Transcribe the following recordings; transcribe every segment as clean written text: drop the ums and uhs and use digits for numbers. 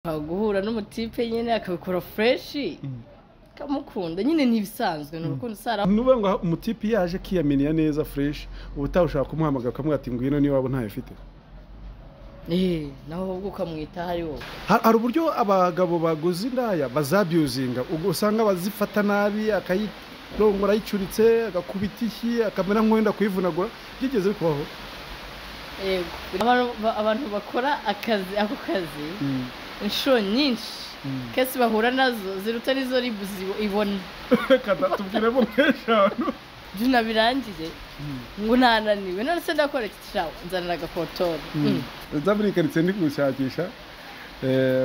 guhura n'umutipe nyine akabikora fresh kamukunda nyine ntibisanzwe n'urukundo sara nuba ngo umutipe yaje kiyamenya neza fresh ubutaha ushaka kumuhamagara kamwe ati ngwino ni wabo ntaye fite naho ubwo ukamwita hari wowe hari uburyo abagabo baguze indaya bazabyuzinga usanga bazifata nabi akayirongora yicuritse agakubita iki akamera nk'wenda kuyivunagura byigeze kubaho abantu bakora ako kazi inshuro nyinshi kesi bahura nazo ziruta nizo ribuzi ibona tubwiremo nk'eshanu juna birangiye ngo ntananiwe none se ndakora ikishaho nzanira agafotoro nzabirikaritse ndi gushakisha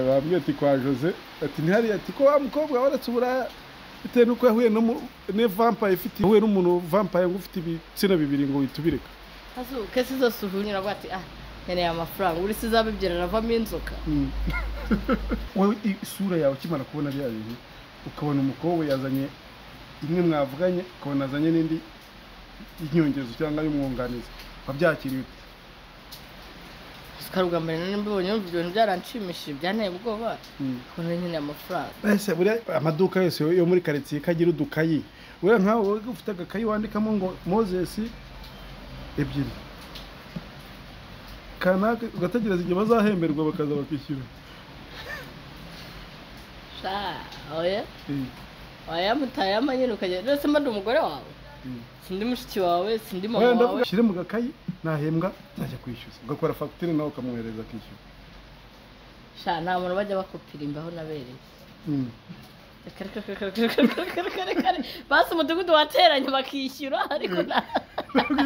bambwiye ati kwa Jose ati ntihari ati ko wa mukobwa waratse uburaya bitewe nuko yahuye ne vampire ifite yahuye n'umuntu vampire ngo ufite ibitsina bibiri ngo witubireka azu kesi zose uhunyura bati nkeneye amafaranga uri sizabibyera ravamo inzoka wowe isura yawe ukimara kubona bya bintu ukabona umukobwa yazanye imwe mwavuganye ukabona azanye n'indi inyongezo cyangwa y'umwunganizi wabyakiriye karuga mbere n'imbonye ibintu byaranshimishije byanteye ubwoba kubona nyine amafaranga ese buriya amaduka yose yo muri quartier kagira udukayi wewe nkawe ufite agakayi wandikamo ngo Moses ebyiri kanaka ugategereza igihe bazahemberwa bakaza bakishyura oya mutaye amanyine ukagenda rwose mba ndi umugore wawe sindi mushiki wawe sindi mama wawe ushyire mu gakayi nahembwa nzajya kwishyuza ugakora fagitire nawe ukamwohereza akishyura nta muntu bajya bakopira imbaho nabereye basi umudugudu wateranye bakishyura ariko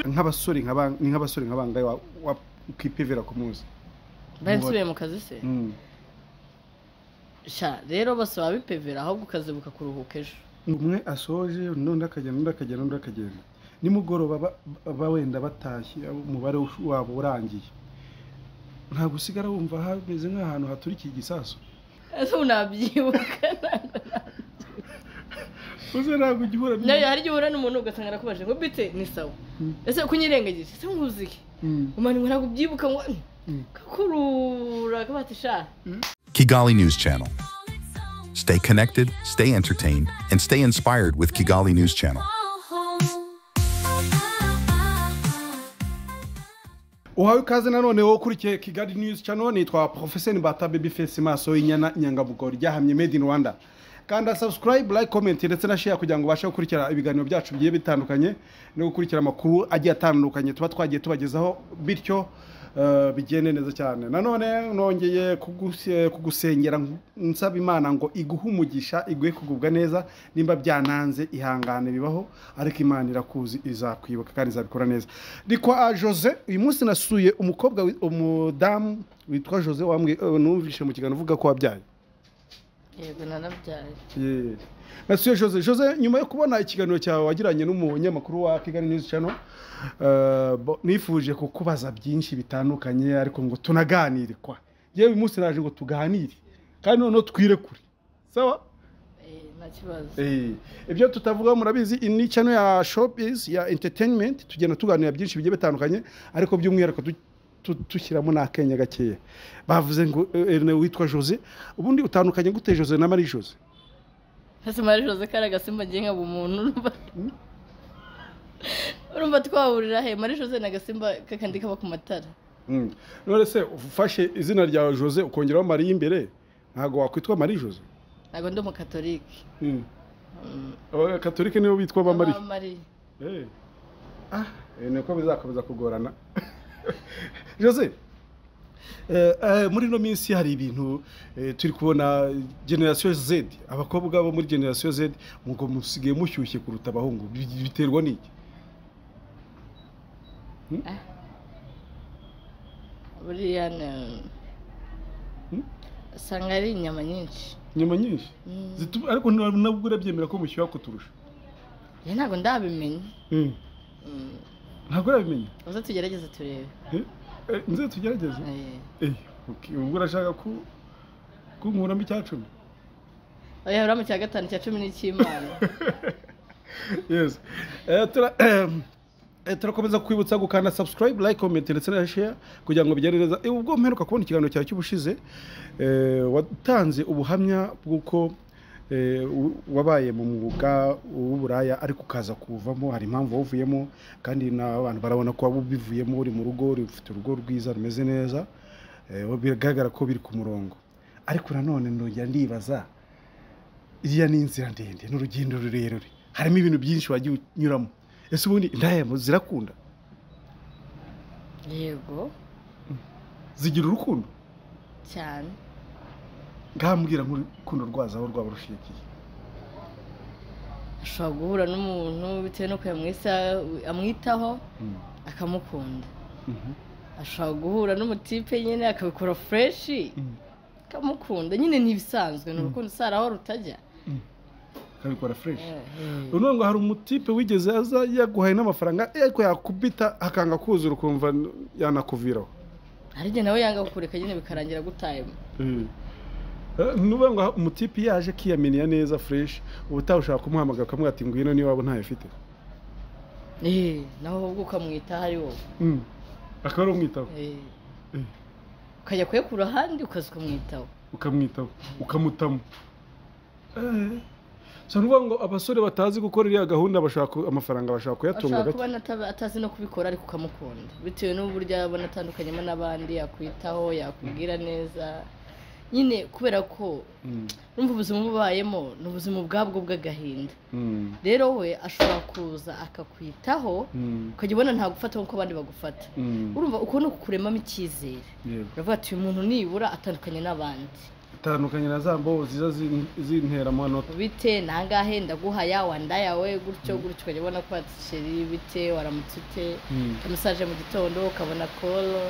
nk'abasore nk'abangaye ukipevera ku muzi nsubiye mu kazi se rero bose babipevera ahubwo ukazi bukakuruhuka ejo umwe asoje n'undi akagenda nimugoroba wenda batashye umubare wabo urangiye ntabwo usigara wumva hameze nk'ahantu haturikiye igisasu ese unabyibuka uze ntabwo ugihura nayo hari igihe uhura n'umuntu ugasanga arakubaje ngo bite ni sawa ese kunyirengagije ese nkuziye umani ntabwo ubyibuka ngo kakurura kabatisha Kigali News Channel. Stay connected, stay entertained, and stay inspired with Kigali News Channel. Uhawe kaze nanone wo kurikiye Kigali News Channel nitwa Professor Mbata Babyface maso y'inyana nyangabugori ryahamye made in Rwanda. Kanda subscribe, like, comment ndetse na share kugira ngo ubashe gukurikira ibiganiro byacu bigiye bitandukanye no gukurikira amakuru agiye atandukanye tuba twagiye tubagezaho bityo bigende neza cyane. Nanone nongeye kugusengera nsaba Imana ngo iguhumugisha iguhe kugubwa neza nimba byananze ihangane bibaho ariko Imana irakuzi izakwibuka kandi izabikora neza. Ndikwa Jose uyu munsi nasuye umukobwa umudamu witwa Jose wambwe numvishe mu kiganiro uvuga ko wabyaye. Yego nanabyaye. Nasuye Jose nyuma yo kubona ikiganiro cyawe wagiranye n'umunyamakuru wa Kigali News Channel nifuje kukubaza byinshi bitandukanye ariko ngo tunaganire kwa yewe umunsi naje ngo tuganire kandi none twirekure sawa nta kibazo ibyo tutavuga murabizi ni channel ya showbiz ya entertainment tugenda tuganira byinshi bigiye bitandukanye ariko by'umwihariko tushyiramo n'akenya gakeya bavuze ngo witwa Jose ubundi utandukanye gute Jose na Marie Jose hasi Marie Jose karagasimba ngiye nkaba umuntu urumva twahurira he Marie Jose nagasimba kakandi kaba ku matara none se ufashe izina rya Jose ukongeraho Marie imbere ntago wakwitwa Marie Jose ntago ndi mu Katolike Katolike niyo bitwa ba Marie Marie niko bizakomeza kugorana Jose muri no minsi hari ibintu turi kubona generation Z abakobwa bo muri generation Z ngo musigaye mushyushye kuruta abahungu biterwa n'iki buriya sanga ari inyama nyinshi ariko nabwo urabyemera ko mushyuha kuturusha ntabwo ndabimenya ntabwo urabimenya uze tugerageze turebe nze tugerageze ubwo urashaka kunkuramo icya 10 oya uramo cya 5 cya 10 n'icy'Imana yes turakomeza kwibutsa gukanda subscribe like comment ndetse na share kugira ngo bigere neza ubwo mperuka kubona ikiganiro cyawe cy'ubushize watanze ubuhamya bw'uko wabaye mu mwuga w'uburaya ariko ukaza kuvamo hari impamvu wavuyemo kandi n'abantu barabona ko wabivuyemo uri mu rugo ufite urugo rwiza rumeze neza bigaragara ko biri ku murongo ariko nanone ndongera ndibaza iriya ni inzira ndende n'urugendo rurerure harimo ibintu byinshi wagiye unyuramo ese ubundi indaya zirakunda yego zigira urukundo cyane ngambwira nk'urukundo rwazo aho rwaba rushikiye ashobora guhura n'umuntu bitewe n'uko amwitaho akamukunda ashobora guhura n'umutipe nyine akabikora freshi akamukunda nyine ntibisanzwe ni urukundo usara aho rutajya akabikora fresh uno ngo hari umutipe wigeze aza yaguhaye n'amafaranga ariko yakubita akanga kuzura ukumva yanakuviraho ariko nawe yanga kukureka nyine bikarangira gutayemo nuba ngo umutipe yaje kiyamenya neza fresh ubutaha ushaka kumuhamagara ukamubwira ati ngwino niba waba ntayo ufite naho ubwo ukamwitaho ari wowe akaba ari umwitaho ukajya kuyakura ahandi ukaza ukamwitaho ukamutamo so nuvuga ngo abasore batazi gukora iriya gahunda bashaka amafaranga bashaka kuyatunga gake ashaka atazi no kubikora ariko ukamukunda bitewe n'uburyo abona atandukanyemo n'abandi yakwitaho yakubwira neza nyine kubera ko numva ubuzima bubayemo ni ubuzima ubwabwo bw'agahinda rero we ashobora kuza akakwitaho ukajya ubona nta gufata nk'uko abandi bagufata urumva uko ni ukukuremamo icyizere uravuga ati uyu muntu nibura atandukanye n'abandi atandukanye na za mbobo ziza zintera amanota bite nangahe ndaguhaya wandayawe gutyo gutyo ukajya ubona ko sheri bite waramutse ute ukamusaje mu gitondo ukabona kolo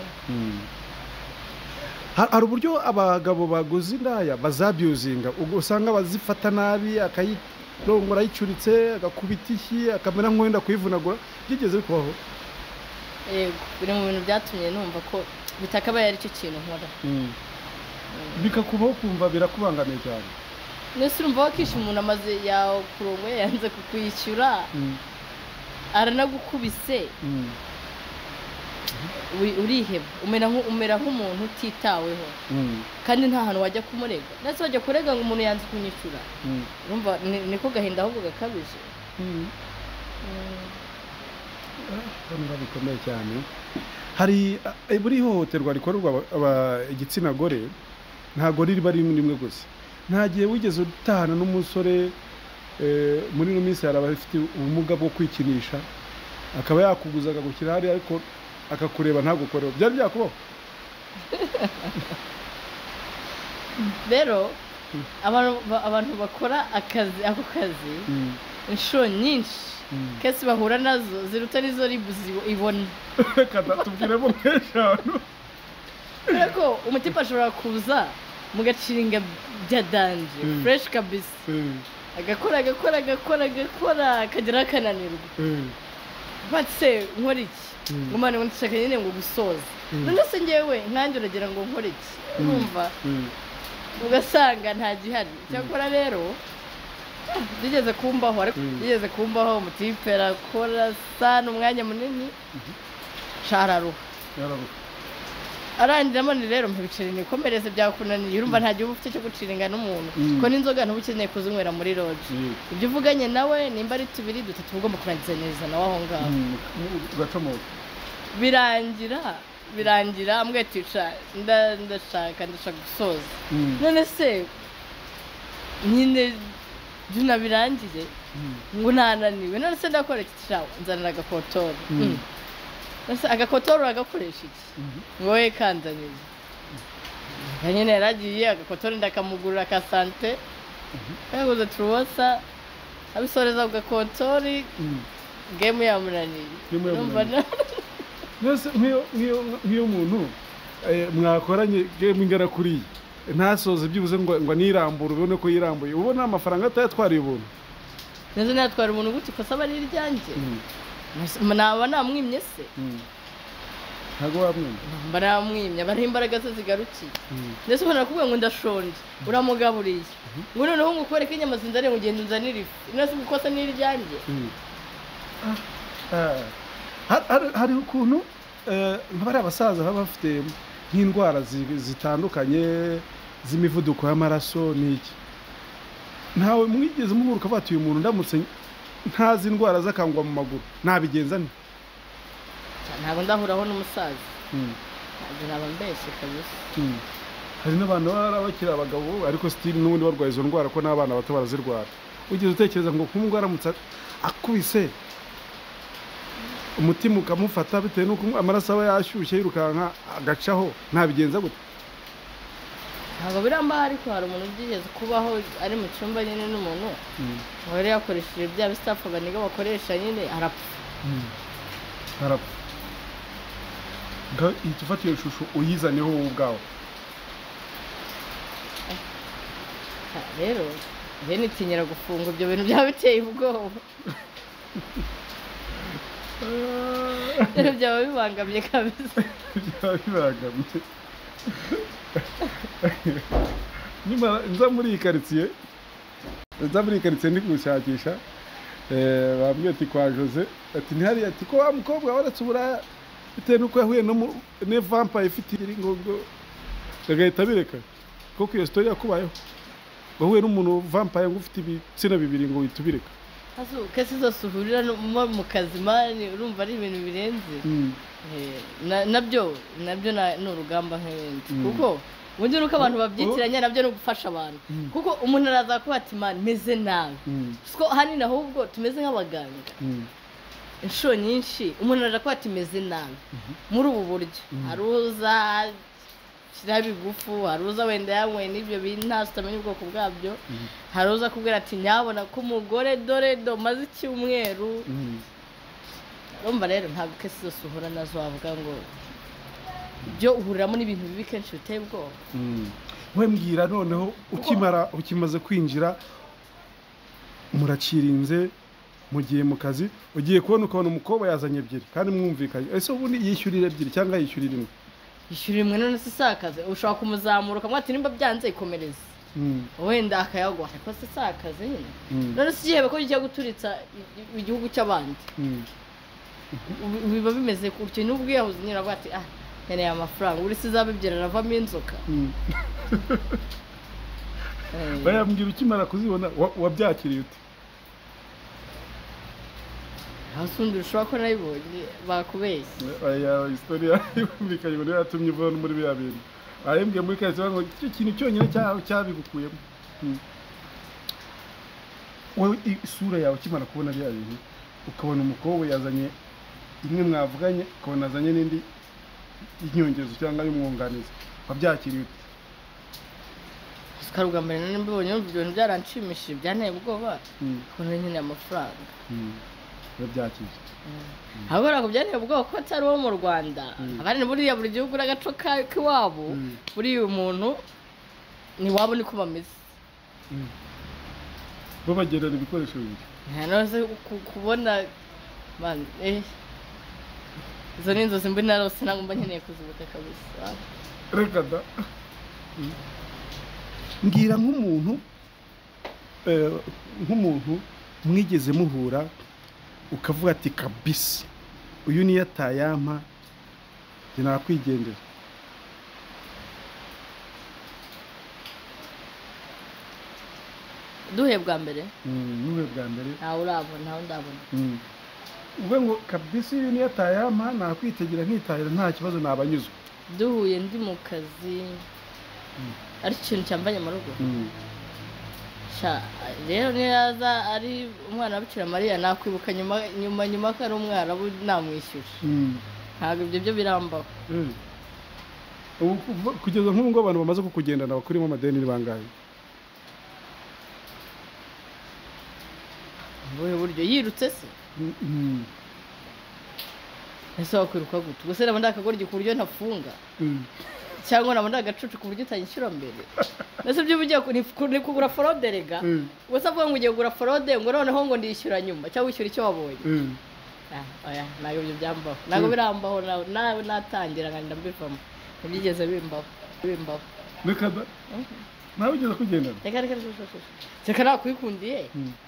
hari uburyo abagabo baguze indaya bazabyuzinga usanga bazifata nabi akayirongora yicuritse agakubita ishyi akamera nk'uwenda kuyivunagura byigeze bikubaho yego biri mu bintu byatumye numva ko bitakabaye ari cyo kintu nkora bikakubaho kumva birakubangamiye cyane nese urumva wakisha umuntu amaze yawe kurongo yanze kukwishyura aranagukubise uriheba umera nk'umuntu utitaweho kandi nta hantu wajya kumurega ndetse wajya kurega ngo umuntu yanze kunyishyura urumva niko gahinda ahubwo gakabije bikomeye cyane hari buri hohoterwa rikorerwa igitsina gore ntabwo riba ari rimwe gusa nta gihe wigeze utahana n'umusore muri ino minsi hari abafite ubumuga bwo kwikinisha akaba yakuguza akagushyira hariya ariko akakureba ntagukoreho byari byakubaho rero abantu bakora ako kazi inshuro nyinshi kese bahura nazo ziruta n'izo ribuzi ibona tubwiremo nk'eshanu ariko umutipe ashobora kuza mu gaciringa bya danje fureshi kabisi agakora akageraho akananirwa batse nkora iki ngumane ngo ndashaka nyine ngo gusoza none se ngewe nkanjye uragira ngo nkore iki urumva ugasanga nta gihari cyakora rero bigeze kumbaho umutipe arakora sana umwanya munini shararuha arangira amani rero mpibicira nikomereze byakunaniye urumva nta gihe uba ufite cyo guciringa n'umuntu ko n'inzoga ntuba ukeneye kuzinywera muri loji ibyo uvuganye nawe nimba ari 2 3 uba ugomba kurangiza neza nawe aho ngaho ugacomoka birangira ambwira ati ndashaka gusoza none se nyine binabirangiye ngo nananiwe none se ndakora iki shawa nzanira agakotori agakotori uragakoresha iki ngo we kanzaniye nyine yaragiye agakotori ndakamugurira ka sante yaguze turuwasa abisoreza ku gakotori gemu yamunaniye nk'iyo umuntu mwakoranye gemu ingana kuriya ntasoze byibuze ngo nirambure ubone ko yirambuye ubona amafaranga atayatwariye ubuntu neza natwara umuntu gutya ikosa aba ari iryanjye naba namwimye se ntabwo wamwimye mba namwimye aba ari imbaraga ze zigarukiye ndetse ubona kuvuga ngo ndashonje uramugaburiye ngo noneho ngo ukwereke inyama zinzaniye ngo ugenda unzanire ifu ino si ikosa ni iryanjye hari ukuntu nk'abari abasaza baba bafite nk'indwara zitandukanye z'imivuduko y'amaraso n'iki ntawe mwigeze muhuruka bati uyu muntu ndamutse ntazi indwara z'akangwa mu maguru nabigenza nte ntabwo ndahuraho n'umusaza ntabwo naba mbeshye kabisa hari n'abantu baba bakiri abagabo ariko sitiri n'ubundi barwaye izo ndwara ko n'abana bato barazirwara ugeze utekereza ngo nk'umwe aramutse akubise umutima ukamufata bitewe n'uko amaraso aba yashyushye yirukanka agacaho ntabigenza gute ntabwo biramba ariko hari umuntu ubyigeze kubaho ari mu cyumba nyine n'umuntu wari yakoresheje bya bistafu baniga bakoresha nyine arapfa ihita ufata iyo shusho uyizaneho wowe ubwawe rero njye nitinyira gufunga ibyo bintu byaba biteye ubwoba byaba bibangamye kabisa byaba bibangamye nyuma nza muri iyi karitsiye ndi gushakisha bambwiye ati kwa Jose ati ntihari ati ko wa mukobwa waretse uburaya bitewe n'uko yahuye ne vampire ifite ngo agahita bireka kuko iyo story yakubayeho wahuye n'umuntu vampire ngo ufite ibitsina bibiri ngo uhita ubireka kese zose uhurira mu kazi mani urumva ari ibintu birenze nabyo ni urugamba nk'ibindi kuko ubundi nuko abantu babyitiranya nabyo no gufasha abantu kuko umuntu araza kuba ati mani meze nabi siko hanini ahubwo tumeze nk'abaganga inshuro nyinshi umuntu araza kuba ati meze nabi muri ubu buryo hari uza shyiraho ibigufu hari uza wenda yanyweye n'ibyo bintu ntazi utamenya ubwoko bwabyo hari uza kubwira ati nyabona ko umugore dore maze icyumweru urumva rero ntabwo kese zose uhura nazo wavuga ngo ibyo uhuriramo n'ibintu bibi kenshi biteye ubwoba we mbwira noneho ukimaze kwinjira muracirinze mugiye mu kazi ugiye ukabona umukobwa yazanye ebyiri kandi mwumvikanye ese ubundi yishyurira ebyiri cyangwa yishyurira imwe yishyurira imwe none se sakaze ushobora kumuzamura ukamubwira ati nimba byanze ikomereze wenda akayagwa ariko se sakaze nyine none se igihebe ko kijya guturitsa igihugu cy'abandi biba bimeze gutyo n'ubwo yahuze nyine avuga ati nkeneye amafaranga uri sizaba ebyiri aravamo inzoka bayambwira ukimara kuzibona wabyakiriye ute hasundi ushobora ko nayibonye bakubeshye aya historia yumvikanye ngo yatumye uva muri bya bintu arembwiye muri kazi ngo icyo kintu cyonyine cyabigukuyemo wowe isura yawe ukimara kubona bya bintu ukabona umukobwa yazanye imwe mwavuganye ukabona azanye n'indi inyongezo cyangwa y'umwunganizi wabyakiriye ute sikaruga mbere nane mbibonye ibyo bintu byaranshimishije byanteye ubwoba kubona nyine amafaranga babyakiriye ahubwo ntabwo byanteye ubwoba ko atari uwo mu Rwanda abandi buriya buri gihugu n'agaco k'iwabo buriya umuntu ni wabo niko bameze bo bagerera ibikoresho bibiri nose kubona izo ni inzozi mbi narose ntabwo mba nkeneye kuzibuka kabisa reka da mbwira nk'umuntu mwigeze muhura ukavuga ati kabisa uyu niyo atayampa njye nakwigendera duhe bwa mbere ntawe urabona ntawe ndabona ubwo ngo kabisa uyu niyo atayampa nakwitegera nkitahira nta kibazo nabanyuzwe duhuye ndi mu kazi ari ikintu cyambanye mu rugo rero niyo yaza ari umwana wa Bikira Mariya nakwibuka nyuma ko ari umwana namwishyura ntabwo ibyo byo birambaho kugeza nk'ubu ngo abantu bamaze kukugendana bakurimo amadeni ni bangahe ubuhe buryo yirutse se ese wakwiruka gute gusa naba ndakagoryi ku buryo ntafunga cyangwa naba ndagacucu ku buryo utanyishyura mbere mbese ibyo ugiye kugura forode rega gusa avuga ngo ugiye kugura forode ngo noneho ngo ndishyura nyuma cyangwa wishyura icyo wabonye ntabwo ibyo byambaho ntabwo birambaho nawe natangira nkagenda mbivamo ntibyigeze bimbaho reka da nawe ugeze kugendana reka nakwikundiye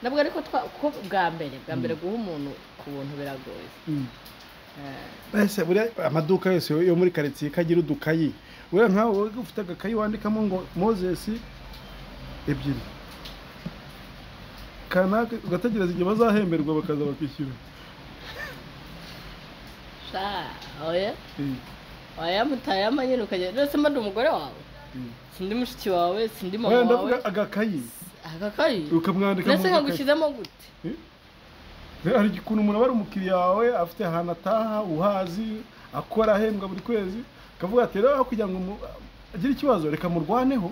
nabwo ariko ko bwa mbere guha umuntu ku buntu biragoye ese buriya amaduka yose yo muri quartier kagira udukayi we nkawe wowe ufite agakayi wandikamo ngo Moses ebyiri kanaka ugategereza igihe bazahemberwa bakaza bakishyura oya mutaye amanyine ukajya rwose mba ndi umugore wawe sindi mushiki wawe sindi mama wawe ndavuga agakayi ukamwandika ndetse nkagushyizemo gute hari igikuntu umuntu aba ari umukiriya wawe afite ahantu ataha uhazi akora ahembwa buri kwezi akavuga ati rero kugira ngo agire ikibazo reka murwaneho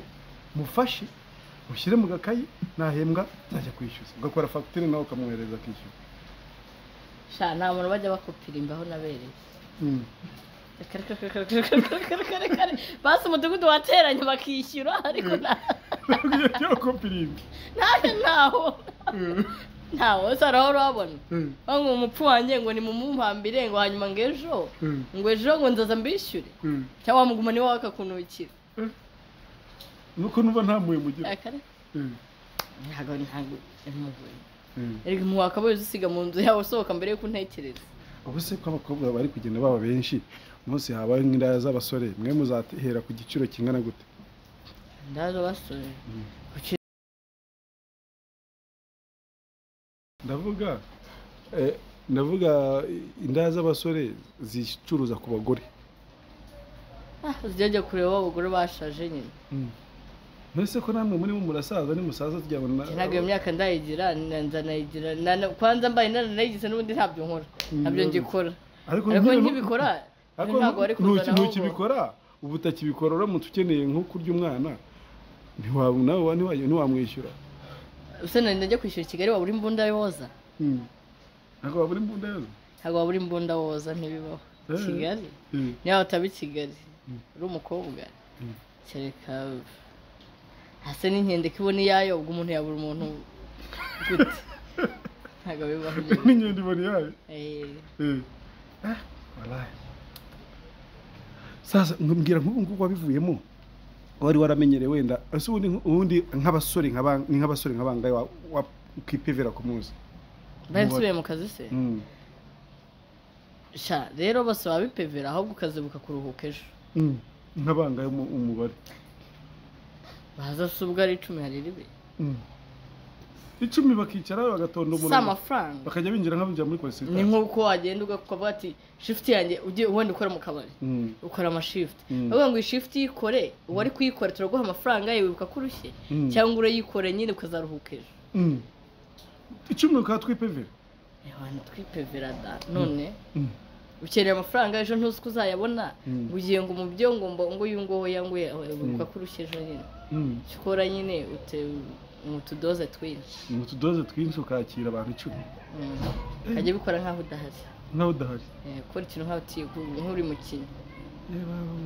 mufashe ushyire mu gakayi nahembwa nzajya kwishyuza ugakora fagitire nawe ukamwohereza akishyura nta muntu bajya bakopira imbaho nabereye basi umudugudu wateranye bakishyura ariko ntawo saraho urabona ngo umupfu wanjye ngo ni mumumpambire ngo hanyuma ngo ejo ngo nzaza mbishyure cyangwa wamuguma niwe wakakunukira nuko numva nta muye mugira ntago erega mu wakabaye usiga mu nzu yawe usohoka mbere yuko untekereza ubuse ko abakobwa bari kugenda baba benshi umunsi habaye nk'indaya z'abasore mwe muzahera ku giciro kingana gute indaya z'abasore ndavuga indaya z'abasore zicuruza ku bagore zijya kureba abagore bashaje nyine mbese ko namwe muri murasaza ni musaza tujya ntabwo iyo myaka ndayigira nzanayigira kwanza mbaye nanayigize n'ubundi ntabyo nkora ntabyo ngikora ariko nkibikora ntabwo bari kuzana aho ntukibikora ubu utakibikora uramutse ukeneye nko kurya umwana ntiwamwishyura use najya kwishyura i Kigali waba uri imbunda yoza ntabwo waba uri imbunda yoza ntabwo waba uri imbunda woza ntibibaho Kigali niba utaba i Kigali uri umukobwa kereka hase n'inkende kibona iyayo ubwo umuntu yabura umuntu gute ntabwo bibaho n'inkende ibona iyayo sasa mbwira nk'ubu wabivuyemo wari waramenyereye wenda ese ubundi nk'abasore nk'abangaye ukipevera ku munsi nsubiye mu kazi se rero bose babipevera ahubwo ukazi bukakuruhuka ejo nk'abangaye umubare baza se ubwo ari 10 hari ribe 10 bakicara bagatonda umuntu amafaranga bakajya binjira nk'abinjira muri polisi ni nk'uko wagenda ugakuba ati shift yanjye ugiye ubundi ukora mu kabari ukora ama shift bavuga ngo shift yikore wari kuyikora turaguha amafaranga yewe ukakurushye cyangwa urayikore nyine ukazaruhuka ejo 10 ka twipevera abantu twipevera da none ukeneye amafaranga ejo ntuzi kuzayabona ugiye ngo mu byo ngo yungo yanguye ukakurushye ejo nyine cyokora nyine umutudoze twinshi ukakira abantu 10 kajya bikora nkaho udahari kora ikintu nkaho nk'uri mu kintu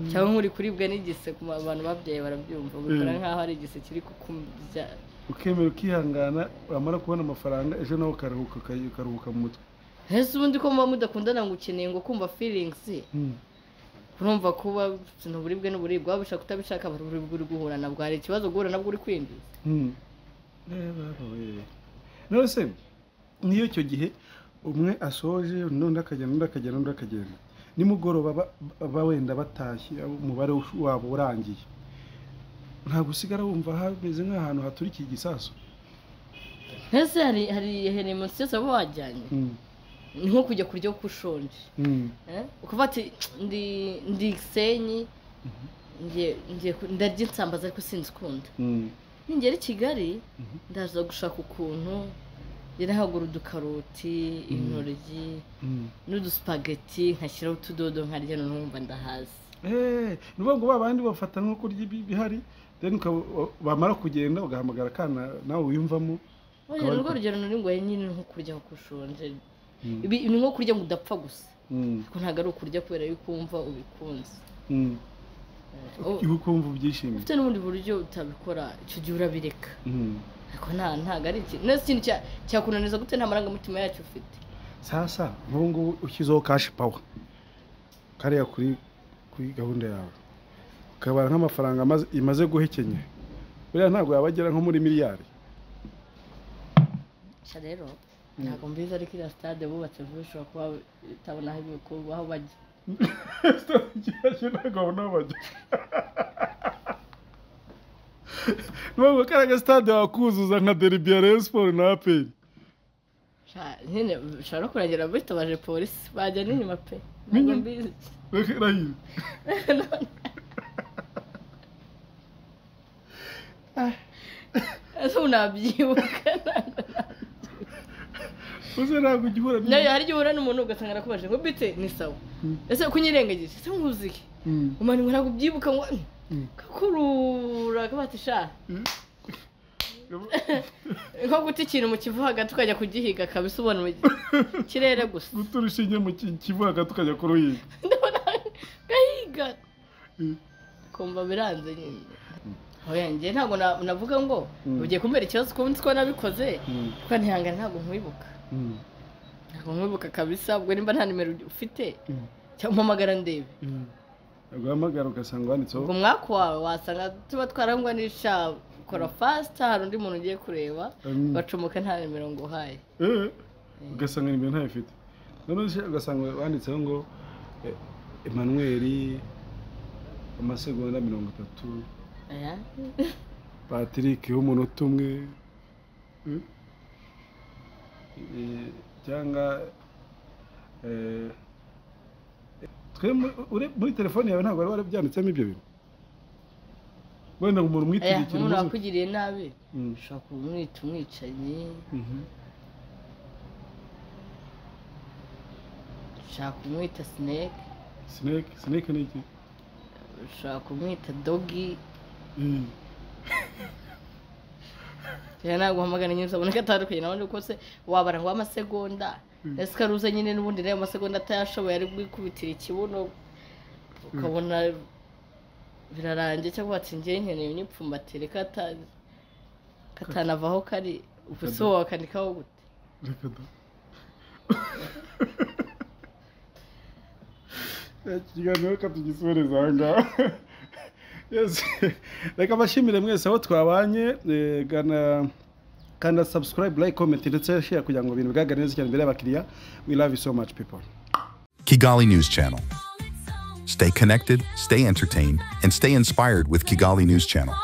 cyangwa nk'uri kuribwa n'igise ku bantu babyaye barabyumva bikora nkaho ari igise kiri kukumvya ukemera ukihangana wamara kubona amafaranga ejo nawe ukaruhuka mu mutwe hese ubundi ko muba mudakundana ngo ukeneye ngo kumva feelings urumva kuba uburibwe n'uburibwe waba ushaka utabishaka uri guhura nabwo hari ikibazo guhura nabwo uri kwinjiza none se niyo icyo gihe umwe asoje n'undi akagenda nimugoroba wenda batashye umubare wabo urangiye ntabwo usigara wumva hameze nk'ahantu haturikiye igisasu ese hari munsi yose abo wajyanye ni nko kujya kurya uko ushonje ukuvuga ati ndi Gisenyi ndarya insambaza ariko sinzikunda ningera i Kigali ndaza gushaka ukuntu nahagura udukaroti intoryi n'udusupageti nkashyiraho utudodo nkarya numva ndahazi nuvuga ngo babandi bafata nko kurya ibihari bamara kugenda ugahamagara kana nawe wiyumvamo urwo rugero nuri ngo nyine nko kurya uko ushonje ni nko kurya ngo udapfa gusa ko ntabwo ari ukurya kubera yuko wumva ubikunze ukumva ubyishimiye ufite n'ubundi buryo utabikora icyo gihe urabireka ariko ntabwo ari ikintu cyakunaniza gute nta marangamutima yacyo ufite sasa nk'ubu ngubu ushyizeho cash power kariya kuri gahunda yawe ukabara nk'amafaranga imaze guhekenya buriya ntabwo yabagera nko muri miliyari rero ntabwo mbizi ariko iriya stade bubatse vuba ishobora kuba itabona aho bajya ntabwo babona aho bajya nubwo kariya stade wakuzuza nka derby ya Rayon Sport na APR nyine ushobora no kurengera bitabaje polisi bajya n'inyuma pe ntabwo mbizi rahira ese unabyibuka uze ntabwo ugihura nayo hari igihe uhura n'umuntu ugasanga arakubaje ngo bite ni sawa ese kunyirengagije ese nkuzihe umuntu ntabwo ubyibuka ngo kakurura kabatisha nko guta ikintu mu kivu hagati ukajya kugihiga kabisa ubona mu kirere gusa guta urushinge mu kivu hagati ukajya kuruhiga gahiga kumva biranze nyine oya njye ntabwo navuga ngo ugiye kumbera ikibazo kuko nzi ko nabikoze kuko ntihangane ntabwo nkwibuka ntabwo nkwibuka kabisa ubwo nimba nta nimero ufite cyangwa umpamagara ndebe uguhamagara ugasanga wanditseho ubwo umwaka wawe wasanga tuba twarangwanisha kora fasita hari undi muntu ugiye kureba bacumuka nta nimero ngo uhaye ugasanga nimero ntayo ufite noneho ugasanga wanditseho ngo Emmanuel amasegonda 30 Patrick w'umunota umwe cyangwa muri telefone yawe ntabwo wari byanditsemo ibyo bintu wenda ngo umuntu umwitire ikintu umuntu wakugiriye nabi ushobora kumwita umwicanyi ushobora kumwita snake ni iki ushobora kumwita dogi ntabwo uhamagara nyine uzabona ko atandukanye n'abandi kuko se wabara ngo amasegonda ese ukaruza nyine n'ubundi nayo amasegonda atayashoboye ari bwikubitira ikibuno ukabona birarangiye cyangwa watsingiye nkeneye unyipfumbatire katanavaho kari ubuse wowe wakandikaho gute reka da ikiganiro katugisoreza aha ngaha reka bashimire mwese aho twabanye kanda subscribe like comment ndetse share kugira ngo ibintu bigaragare neza cyane imbere y'abakiriya. We love you so much people. Kigali News Channel. Stay connected, stay entertained, and stay inspired with Kigali News Channel.